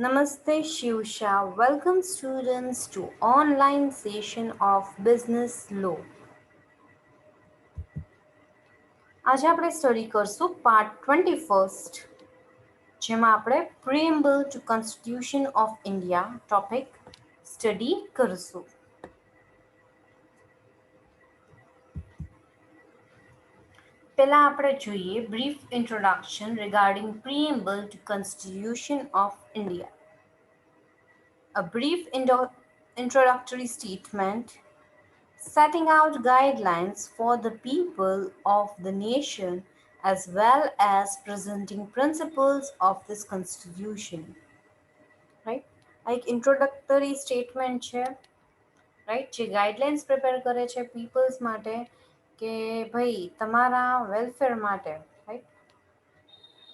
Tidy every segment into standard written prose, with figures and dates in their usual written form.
Namaste Shivsha. Welcome students to online session of Business Law. આજે આપણે study કરશું part 21 જેમાં આપણે Preamble to Constitution of India topic study કરશું. પહેલા આપણે જોઈએ brief introduction regarding Preamble to Constitution of India. A brief introductory statement setting out guidelines for the people of the nation as well as presenting principles of this constitution. Right? એક introductory statement છે right જે guidelines prepare કરે છે people's માટે કે ભાઈ તમારા welfare માટે રાઈટ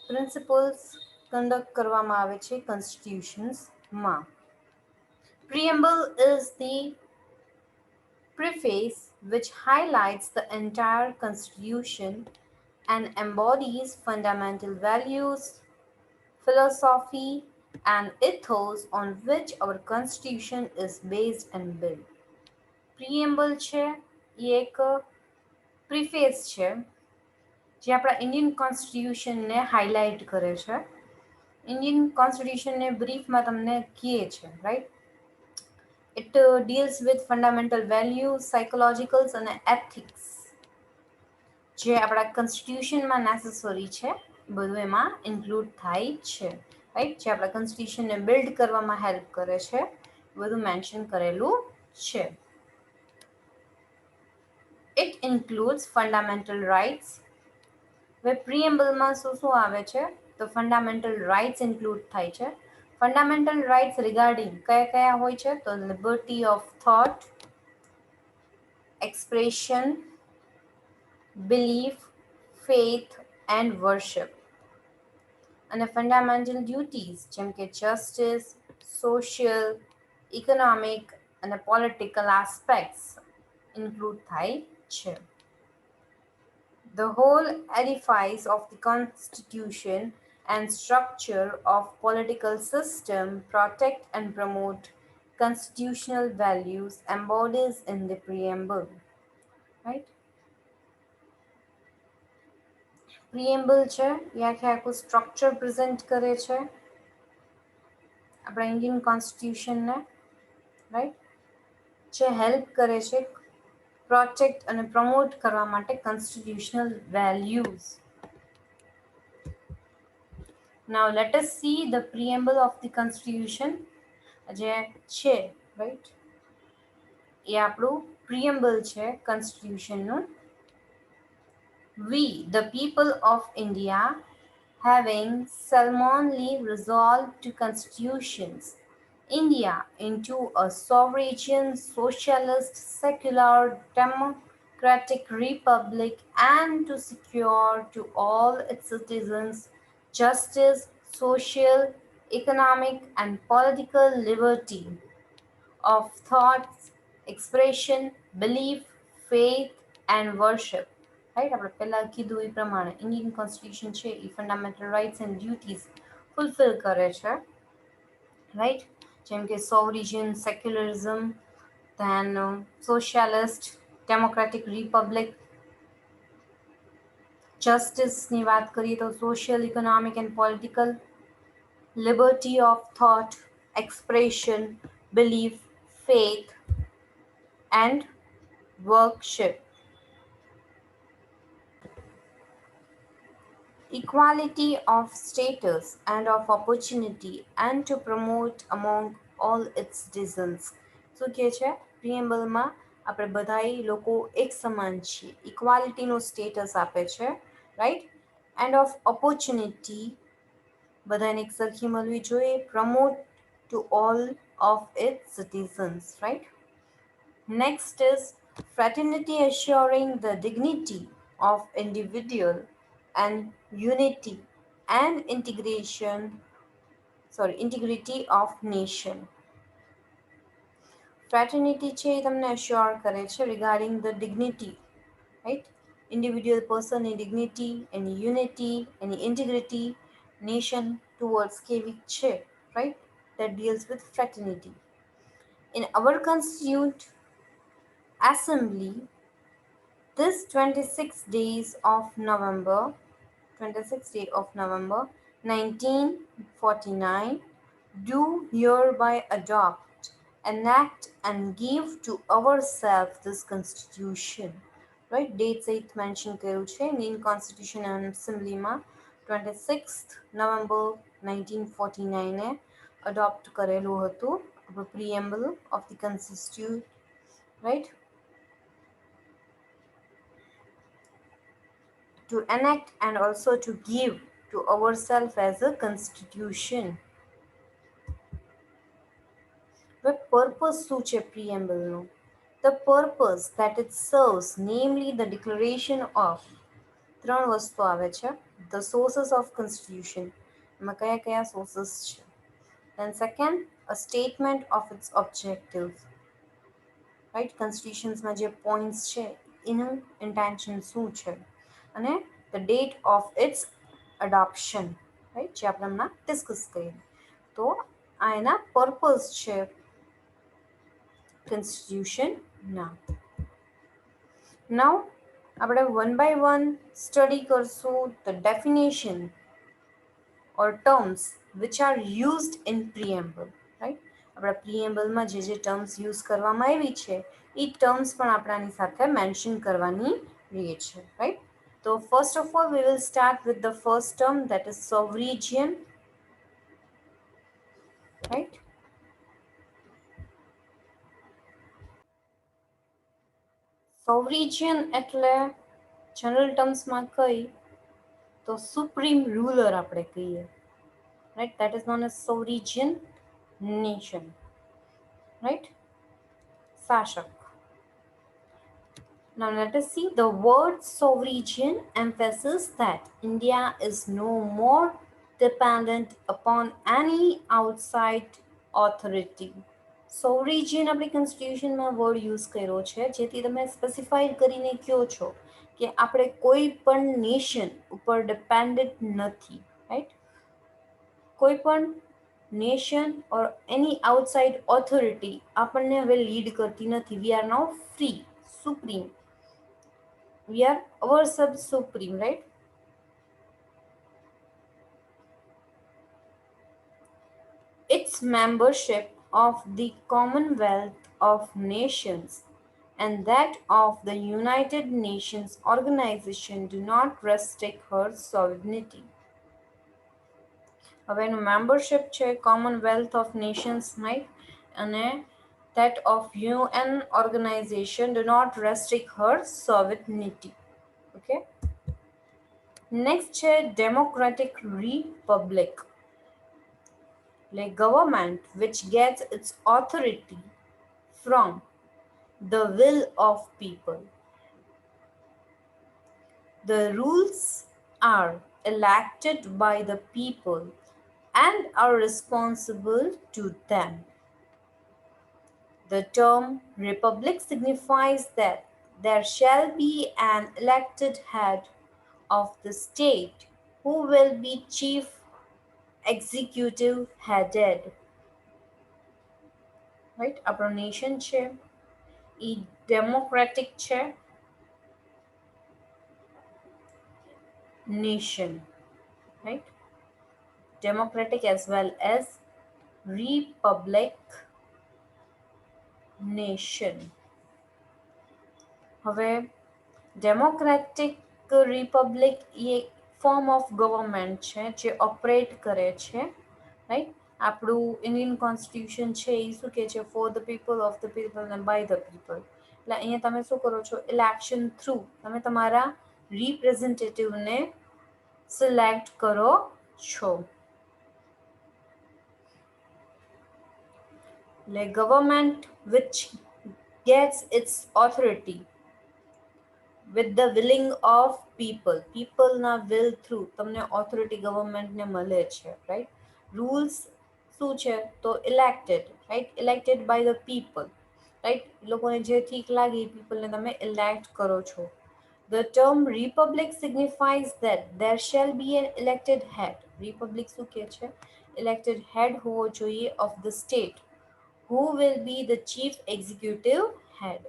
પ્રિન્સિપલ્સ કંડક્ટ કરવામાં આવે છે કોન્સ્ટિટ્યુશન્સમાં. Preamble is the preface which highlights the entire constitution and embodies fundamental values, philosophy, and ethos on which our constitution is based and built. Preamble છે એ એક પ્રિફેસ છે જે આપણા ઇન્ડિયન કોન્સ્ટિટ્યુશનને હાઇલાઇટ કરે છે. ઇન્ડિયન કોન્સ્ટિટ્યુશનને બ્રીફમાં તમને કહે છે right. It deals with fundamental values, psychologicals and ethics જે આપણા કોન્સ્ટિટ્યુશનમાં નેસેસરી છે બધું એમાં ઇન્ક્લુડ થાય છે રાઈટ. જે આપણા કોન્સ્ટિટ્યુશનને બિલ્ડ કરવામાં હેલ્પ કરે છે બધું મેન્શન કરેલું છે. It includes fundamental rights. હવે પ્રિએમ્બલમાં શું આવે છે તો ફંડામેન્ટલ રાઇટ્સ ઇન્ક્લુડ થાય છે. ફંડામેન્ટલ રાઇટ્સ રિગાર્ડિંગ કયા કયા હોય છે તો liberty of thought, expression, belief, faith and worship. અને ફંડામેન્ટલ ડ્યુટીઝ જેમ કે જસ્ટિસ, સોશિયલ, ઇકોનોમિક અને પોલિટિકલ આસ્પેક્ટ્સ ઇન્ક્લુડ થાય છે. The whole edifice of the constitution and structure of political system protect and promote constitutional values embodied in the preamble. Right? Preamble છે એ આખું structure present કરે છે આપણા ઇન્ડિયન કોન્સ્ટિટ્યુશનને રાઈટ જે help કરે છે પ્રોટેક્ટ અને પ્રમોટ કરવા માટે constitutional values. Now let us see the preamble of the constitution જે છે રાઈટ એ આપણું preamble છે constitutionનું. We, the people of India, having solemnly resolved to constitutions India into a sovereign, socialist, secular, democratic republic and to secure to all its citizens justice, social, economic and political liberty of thoughts, expression, belief, faith and worship. Right આપણે પહેલાં કીધું એ પ્રમાણે Indian constitution છે એ fundamental rights and duties fulfil કરે છે right. જેમ કે sovereign, secularism, then socialist, democratic republic, જસ્ટિસની વાત કરીએ તો social, economic and political, liberty of thought, expression, belief, faith and worship. Equality of status and of opportunity and to promote among all its citizens. શું કહે છે પ્રિએમ્બલમાં આપણે બધાય લોકો એક સમાન છીએ, ઇક્વાલિટીનો સ્ટેટસ આપે છે રાઈટ. એન્ડ ઓફ ઓપોર્ચ્યુનિટી બધાને એક સરખી મળવી જોઈએ, promote to all of its citizens right. Next is fraternity assuring the dignity of individual and unity and integrity of nation. Fraternity છે એ તમને assure કરે છે regarding the dignity, right? Individual person in dignity, any unity, any integrity, nation towards કેવી છે, right? that deals with fraternity. In our constitute assembly, this 26th days of November 26th day of November 1949, do hereby adopt, enact, and give to ourselves this constitution. Right? Date સહિત mention કર્યું છે Indian constitution એસેમ્બલીમાં 26th November 1949 adopt કરેલું હતું preamble of the constitute, right? To enact and also to give to ourselves as a constitution. The purpose શું છે preamble? The purpose that it serves, namely the declaration of ત્રણ વસ્તુ આવે છે. The sources of constitution. એમાં કયા કયા sources છે? Then second, a statement of its objectives. Right? Constitutions માં જે points છે એનું intention શું છે? અને the date of its adoption, right? જે આપણે હમણાં discuss કરીએ. તો આ એના purpose છે constitution ના. Now આપણે one by one study કરશું the definition or terms which are used in preamble, right? આપણા preambleમાં જે terms use કરવામાં આવી છે એ terms પણ આપણે આની સાથે mention કરવાની રહે છે, right? So first of all we will start with the first term, that is sovereign, right? Sovereign એટલે general terms માં કઈ તો supreme ruler આપણે કહીએ, right? That is known as sovereign nation, right? શાસક. Now let us see the word sovereign emphasizes that India is no more dependent upon any outside authority. સોવરીજિયન આપણી કોન્સ્ટિટ્યુશનમાં word use કર્યો છે જેથી તમે સ્પેસિફાઈડ કરીને કહો છો કે આપણે કોઈ પણ નેશન ઉપર ડિપેન્ડન્ટ નથી, રાઈટ? કોઈ પણ nation or any outside authority આપણને હવે લીડ કરતી નથી. We are now free, supreme. We are ourselves supreme, right? Its membership of the Commonwealth of Nations and that of the United Nations organization do not restrict her sovereignty. હવે એનું membership છે Commonwealth of Nations, right? અને that of UN organization do not restrict her sovereignty. Okay. Next છે democratic republic. Like government which gets its authority from the will of people. The rules are elected by the people and are responsible to them. The term republic signifies that there shall be an elected head of the state who will be chief executive headed. Right? આપણો nation છે એ democratic છે nation, right? Democratic as well as republic nation. હવે democratic republic A form of government છે જે operate કરે છે, right? આપણું Indian constitution છે એ શું કહે છે? For the people, of the people અને બાય ધ પીપલ. એટલે અહીંયા તમે શું કરો છો? ઇલેક્શન થ્રુ તમે તમારા રિપ્રેઝેન્ટેટિવને સિલેક્ટ કરો છો. એટલે government which gets its authority with the willing of people. પીપલના will through તમને authority ગવર્મેન્ટને મળે છે, right? રૂલ્સ શું છે? તો elected, right? Elected by the people, right? લોકોને જે ઠીક લાગે એ પીપલને તમે elect કરો છો. The term republic signifies that there shall be an elected head Republic શું કહે છે? ઇલેક્ટેડ હેડ હોવો જોઈએ of the state, who will be the chief executive head.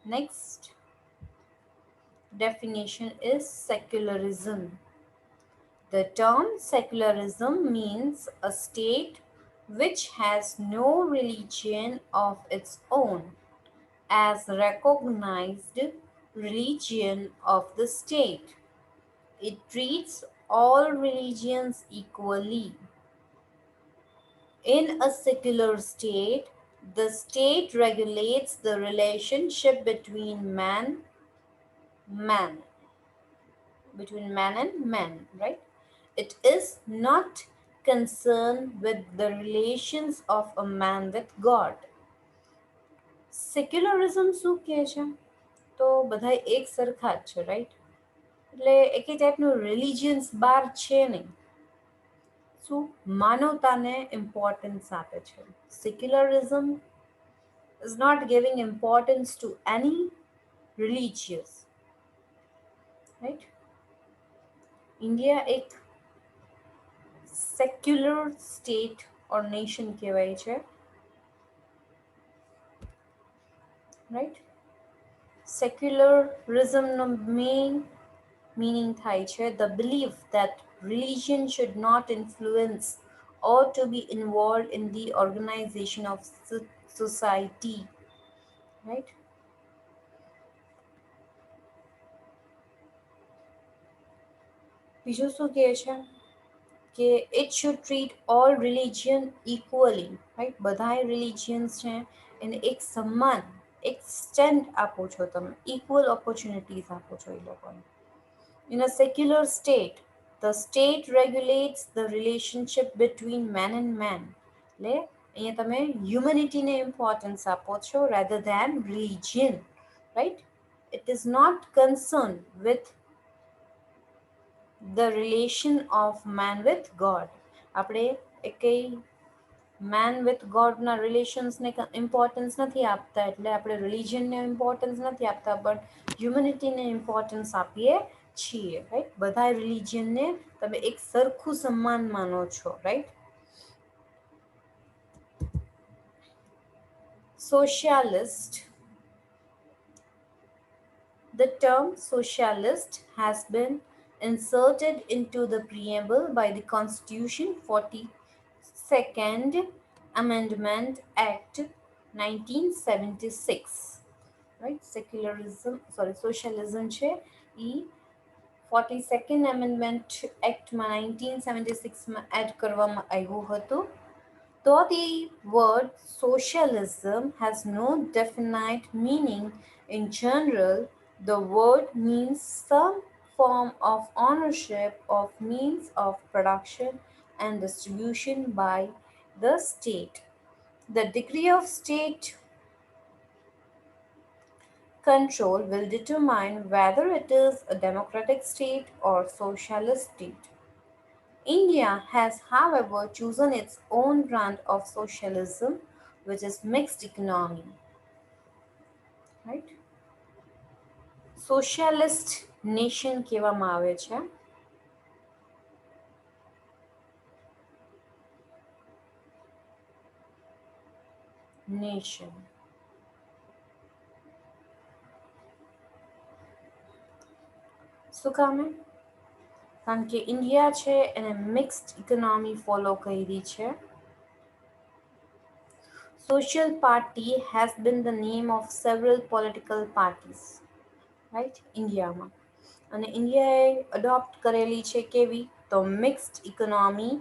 Next definition is secularism. The term secularism means a state which has no religion of its own as recognized religion of the state. It treats all religions equally. In a secular state, the state regulates the relationship man, between man and man, right? It is not concerned with the relations of a man with God. Secularism શું કહે છે? તો બધા એક સરખા જ છે, right? એટલે એકે ટાઈપનું રિલિજિયન્સ બાર છે નહીં. શું માનવતાને ઇમ્પોર્ટન્સ આપે છે. Secularism is not giving importance to any religious, right? India એક સેક્યુલર સ્ટેટ ઓર નેશન કહેવાય છે, રાઈટ? સેક્યુલરિઝમનો મેઇન meaning થાય છે the belief that religion should not influence or to be involved in the organization of society, right? બીજું શું કહે છે કે it should treat all religion equally, right? બધાય religions છે એને એક સન્માન, એક સ્ટેન્ડ આપો છો તમે, equal opportunities આપો છો એ લોકોને. In a secular state, the state regulates the relationship between man and man. એટલે અહીંયા તમે હ્યુમેનિટીને ઇમ્પોર્ટન્સ આપો છો rather than religion, right? It is not concerned with the relation of man with God. આપણે એકેય મેન વિથ ગોડના રિલેશન્સને ઇમ્પોર્ટન્સ નથી આપતા, એટલે આપણે રિલિજનને ઇમ્પોર્ટન્સ નથી આપતા, બટ હ્યુમનિટીને ઇમ્પોર્ટન્સ આપીએ છીએ, રાઈટ? બધા રિલિજનને તમે એક સરખું સન્માન માનો છો, right? Socialist. The term socialist has been inserted into the preamble by the Constitution 42nd Amendment Act 1976. Right? Socialism છે એ 42nd Amendment Actમાં 1976માં એડ કરવામાં આવ્યું હતું. Though the word socialism has no definite meaning in general, the word means some form of ownership of means of production and distribution by the state. The degree of state control will determine whether it is a democratic state or socialist state. India has, however, chosen its own brand of socialism, which is mixed economy. Right? Socialist nation કહેવામાં આવે છે. Nation. શું કામે? કારણ કે India છે એને mixed economy follow કરી છે. Social party has been the name of several political parties, right? ઇન્ડિયામાં. અને ઇન્ડિયાએ અડોપ્ટ કરેલી છે કેવી? તો મિક્સ્ડ ઇકોનોમી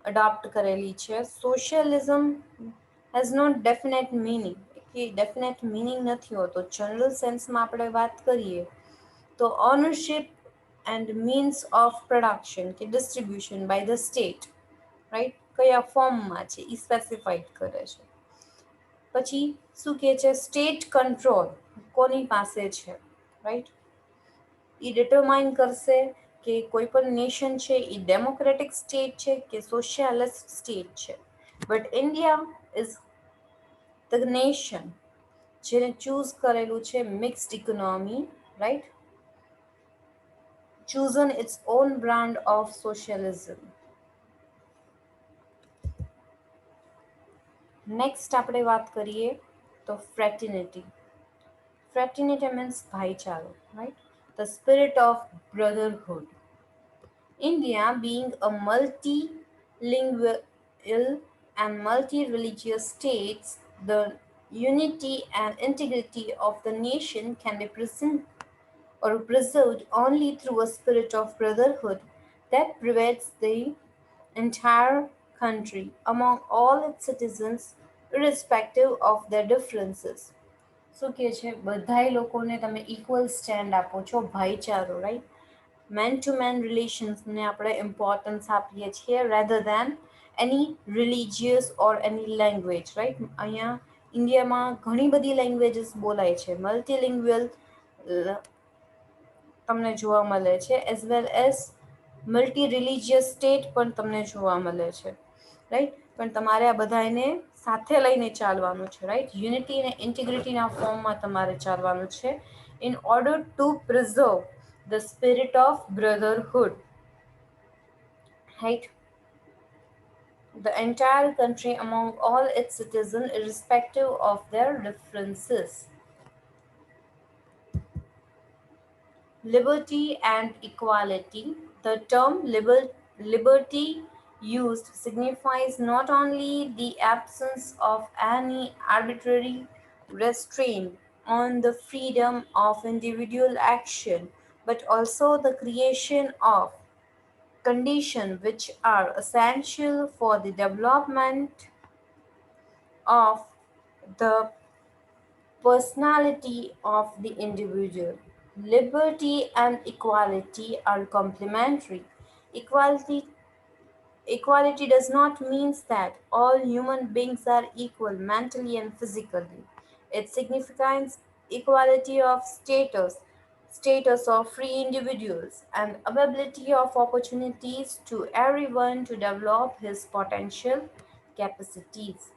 અડોપ્ટ કરેલી છે. Socialism has not definite meaning, કે ડેફિનેટ મિનિંગ નથી હોતો. જનરલ સેન્સમાં આપણે વાત કરીએ તો ownership and means of production કે distribution by the state, right? કયા ફોર્મમાં છે એ સ્પેસિફાઈડ કરે છે. પછી શું કહે છે? સ્ટેટ કંટ્રોલ કોની પાસે છે, રાઈટ? એ ડિટરમાઇન કરશે કે કોઈ પણ નેશન છે એ ડેમોક્રેટિક સ્ટેટ છે કે સોશિયાલિસ્ટ સ્ટેટ છે. But India is the nation જેને ચૂઝ કરેલું છે mixed economy, right, chosen its own brand of socialism. Next આપણે વાત કરીએ તો fraternity. Fraternity means ભાઈચારો, right? The spirit of brotherhood. India being a multilingual and multi-religious state, the unity and integrity of the nation can be preserved only through a spirit of brotherhood that pervades the entire country among all its citizens, irrespective of their differences. શું કહે છે, બધાય લોકોને તમે equal stand આપો છો, ભાઈચારો, right, main two main રિલેશન્સને આપણે importance આપીએ છીએ રેધર દેન એની રિલિજિયસ ઓર એની લેંગ્વેજ, રાઈટ. અહીંયા ઇન્ડિયામાં ઘણી બધી લેંગ્વેજીસ બોલાય છે, મલ્ટીલિંગ્યુઅલ તમને જોવા મળે છે, as well as multi religious state પણ તમને જોવા મળે છે, રાઈટ. પણ તમારે આ બધાને સાથે લઈને ચાલવાનું છે, રાઈટ. યુનિટી અને ઇન્ટિગ્રિટીના ફોર્મમાં તમારે ચાલવાનું છે in order to preserve the spirit of brotherhood, right. The entire country among all its citizens, irrespective of their differences. Liberty and equality. The term liberty used signifies not only the absence of any arbitrary restraint on the freedom of individual action, but also the creation of conditions which are essential for the development of the personality of the individual. Liberty and equality are complementary. Equality Equality does not mean that all human beings are equal mentally and physically. It signifies equality of status of free individuals, and availability of opportunities to everyone to develop his potential capacities.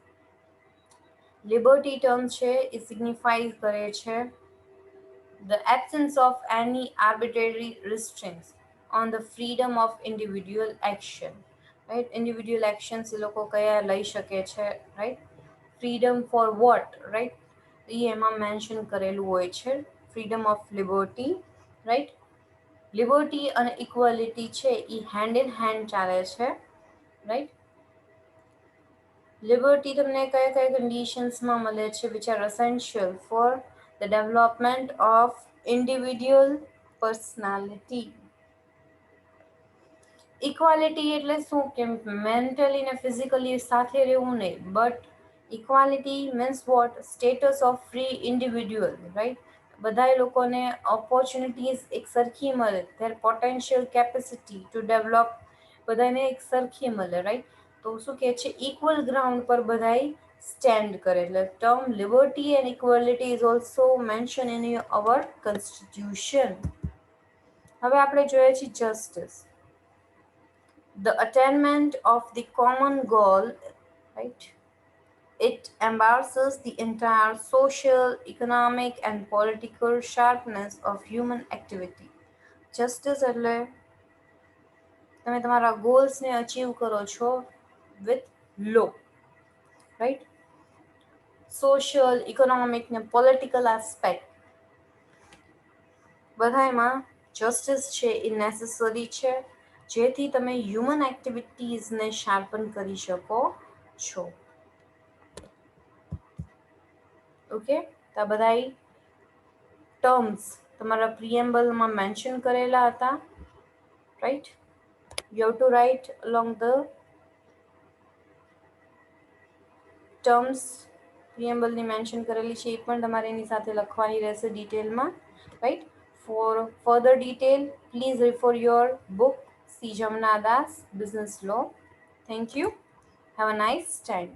Liberty term છે એ સિગ્નિફાઈ કરે છે the absence of any arbitrary restraints on the freedom of individual action, right? Individual actions એ લોકો કયા લઈ શકે છે, right? Freedom for what, right? એ એમાં mention કરેલું હોય છે, freedom of liberty, right? Liberty અને equality છે એ hand in hand ચાલે છે, right? Liberty તમને કયા કયા કન્ડિશન્સમાં મળે છે which are essential for the development of individual personality. Equality એટલે શું કે મેન્ટલી ને ફિઝિકલી સાથે રહેવું નહીં, but equality means what? Status of free individual, right? બધાય લોકોને opportunities એક સરખી મળે, their potential capacity to develop બધાને એક સરખી મળે, right? તો શું કહે છે, equal ground પર બધાય stand કરે. એટલે term liberty and equality is also mentioned in our constitution. હવે આપણે જોઈએ છીએ justice. The attainment of the common goal, right? It embraces the entire social, economic and political sharpness of human activity. Justice એટલે તમે તમારા ગોલ્સને achieve કરો છો with law, right? Social, economic ને political aspect બધાયમાં justice છે એ necessary છે જેથી તમે હ્યુમન એક્ટિવિટીઝને શાર્પન કરી શકો છો. ઓકે, તો આ બધા ટર્મ્સ તમારા પ્રિએમ્બલમાં મેન્શન કરેલા હતા, right. You have to write along the terms પ્રિએમ્બલની મેન્શન કરેલી છે એ પણ તમારે એની સાથે લખવાની રહેશે ડિટેલમાં, right. For further detail, please refer your book C. Jamna Das, Business Law. Thank you. Have a nice time.